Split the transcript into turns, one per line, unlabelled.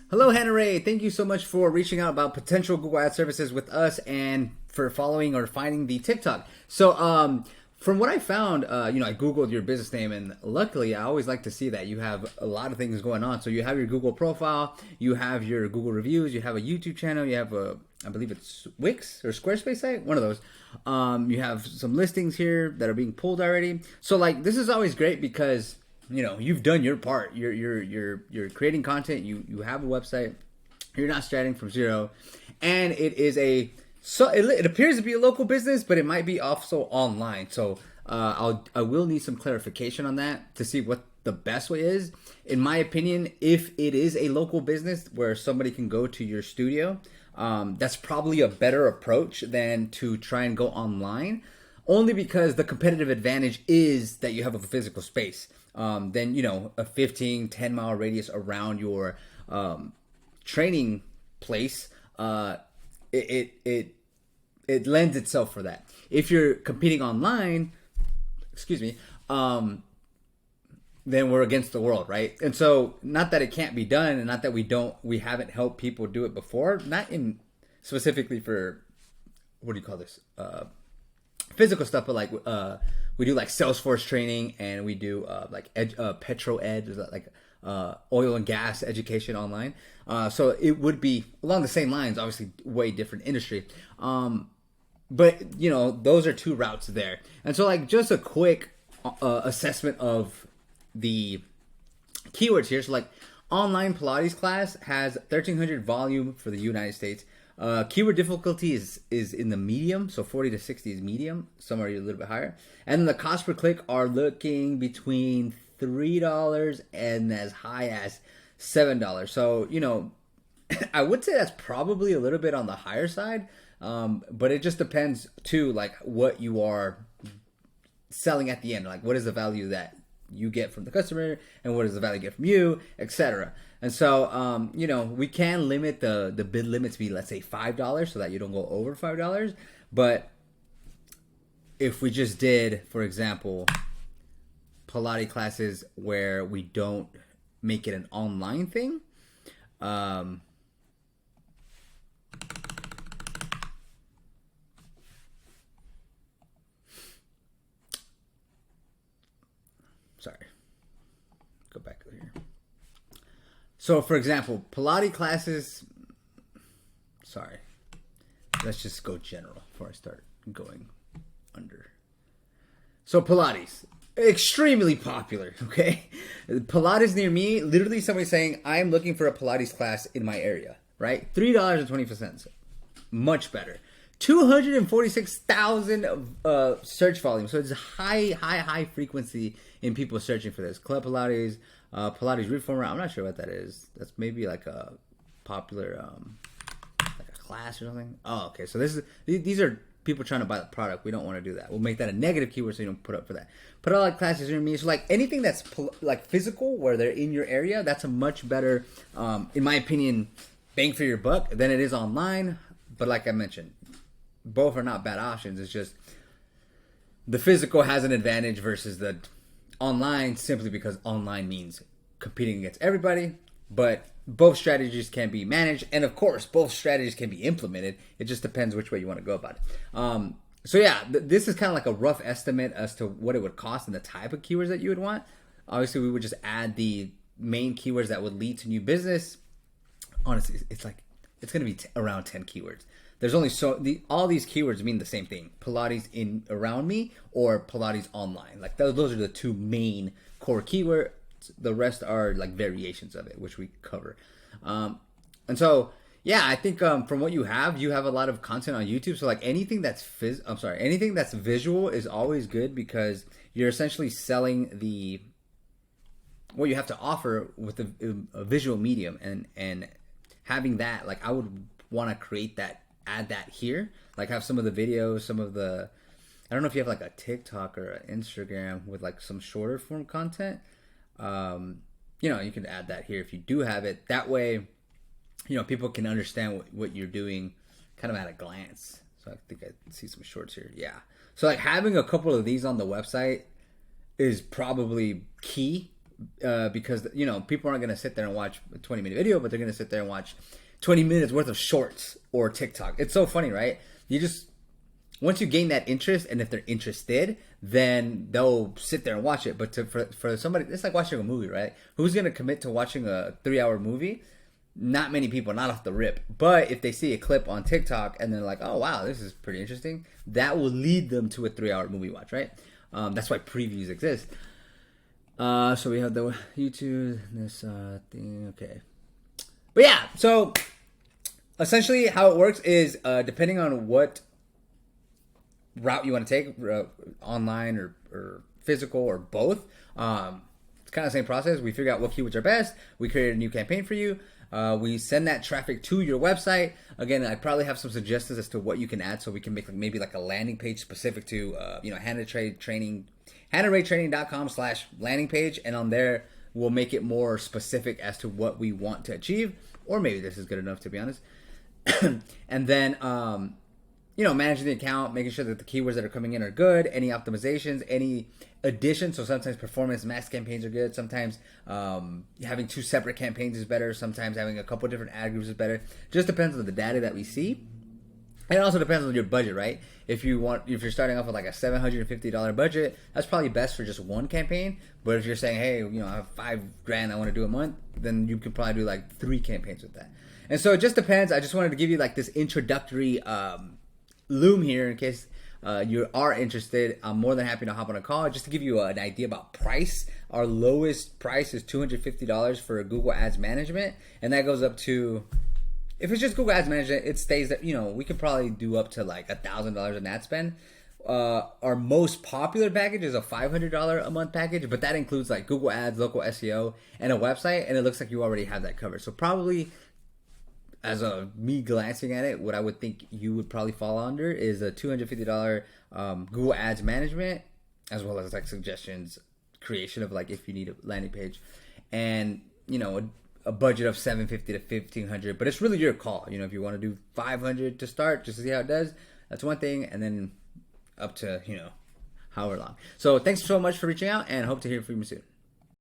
Hello, Hannah Ray. Thank you so much for reaching out about potential Google Ad services with us and for following or finding the TikTok. From what I found, I Googled your business name, and luckily, I always like to see that you have a lot of things going on. So you have your Google profile, you have your Google reviews, you have a YouTube channel, you have I believe it's Wix or Squarespace site, one of those. You have some listings here that are being pulled already. So this is always great because you've done your part. You're creating content. You have a website. You're not starting from zero, and it appears to be a local business, but it might be also online. So I will need some clarification on that to see what the best way is. In my opinion, if it is a local business where somebody can go to your studio, that's probably a better approach than to try and go online. Only because the competitive advantage is that you have a physical space. Then a 10 mile radius around your training place, it lends itself for that. If you're competing online, then we're against the world, right? And so, not that it can't be done, and not that we haven't helped people do it before, not in specifically for, what do you call this? Physical stuff, but we do Salesforce training, and we do petro ed, oil and gas education online. So it would be along the same lines, obviously way different industry. But those are two routes there. And so just a quick assessment of the keywords here. So online Pilates class has 1,300 volume for the United States. Keyword difficulty is in the medium, so 40 to 60 is medium. Some are a little bit higher. And then the cost per click are looking between $3 and as high as $7. So, I would say that's probably a little bit on the higher side. But it just depends too, what you are selling at the end. What is the value that you get from the customer, and what does the value get from you, etc. And so, we can limit the bid limit to be, let's say, $5 so that you don't go over $5. But if we just did, for example, Pilates classes where we don't make it an online thing, sorry, go back over here. So, for example, Pilates classes, let's just go general before I start going under. So, Pilates, extremely popular, okay? Pilates near me, literally somebody saying, I'm looking for a Pilates class in my area, right? $3.25, much better. 246,000 search volume. So it's high frequency in people searching for this. Club Pilates, Pilates Reformer. I'm not sure what that is. That's maybe a popular a class or something. Oh, okay. So these are people trying to buy the product. We don't want to do that. We'll make that a negative keyword so you don't put up for that. Put all classes near me. So anything that's physical where they're in your area, that's a much better, in my opinion, bang for your buck than it is online. But like I mentioned, both are not bad options. It's just the physical has an advantage versus the online, simply because online means competing against everybody. But both strategies can be managed, and of course, both strategies can be implemented. It just depends which way you want to go about it. So yeah, this is kind of a rough estimate as to what it would cost and the type of keywords that you would want. Obviously, we would just add the main keywords that would lead to new business. Honestly, it's going to be around 10 keywords. There's only all these keywords mean the same thing. Pilates in around me or Pilates online. Those are the two main core keywords. The rest are variations of it, which we cover. And so, yeah, I think from what you have a lot of content on YouTube. So anything that's anything that's visual is always good, because you're essentially selling what you have to offer with a visual medium, and having that, I would want to create that, add that here, have some of the videos, some of the, I don't know if you have a TikTok or an Instagram with some shorter form content. You can add that here if you do have it. That way, people can understand what you're doing kind of at a glance. So I think I see some shorts here. Yeah. So having a couple of these on the website is probably key because people aren't gonna sit there and watch a 20-minute video, but they're gonna sit there and watch 20 minutes worth of shorts or TikTok. It's so funny, right? Once you gain that interest, and if they're interested, then they'll sit there and watch it. But for somebody, it's like watching a movie, right? Who's going to commit to watching a 3-hour movie? Not many people, not off the rip. But if they see a clip on TikTok and they're like, oh, wow, this is pretty interesting, that will lead them to a 3-hour movie watch, right? That's why previews exist. So we have the YouTube, this thing, okay. But yeah, so essentially how it works is depending on what route you want to take, online or physical or both, it's kind of the same process. We figure out what keywords are best. We create a new campaign for you. We send that traffic to your website. Again, I probably have some suggestions as to what you can add, so we can make maybe like a landing page specific to handratetraining.com/landing page, and on there we'll make it more specific as to what we want to achieve, or maybe this is good enough, to be honest. And then managing the account, making sure that the keywords that are coming in are good, any optimizations, any additions. So sometimes performance max campaigns are good. Sometimes having 2 separate campaigns is better. Sometimes having a couple different ad groups is better. Just depends on the data that we see. And it also depends on your budget, right? If you're starting off with like a $750 budget, that's probably best for just one campaign. But if you're saying, hey, I have $5,000 I want to do a month, then you could probably do like 3 campaigns with that. And so it just depends. I just wanted to give you like this introductory loom here in case you are interested. I'm more than happy to hop on a call just to give you an idea about price. Our lowest price is $250 for Google Ads Management, and that goes up to, if it's just Google Ads Management, it stays that we could probably do up to like $1,000 in ad spend. Our most popular package is a $500 a month package, but that includes like Google Ads, local SEO, and a website, and it looks like you already have that covered. So probably, as me glancing at it, what I would think you would probably fall under is a $250 Google Ads Management, as well as like suggestions, creation of like if you need a landing page, and a budget of $750 to $1,500. But it's really your call. If you want to do $500 to start just to see how it does, that's one thing, and then up to however long. So thanks so much for reaching out, and hope to hear from you soon.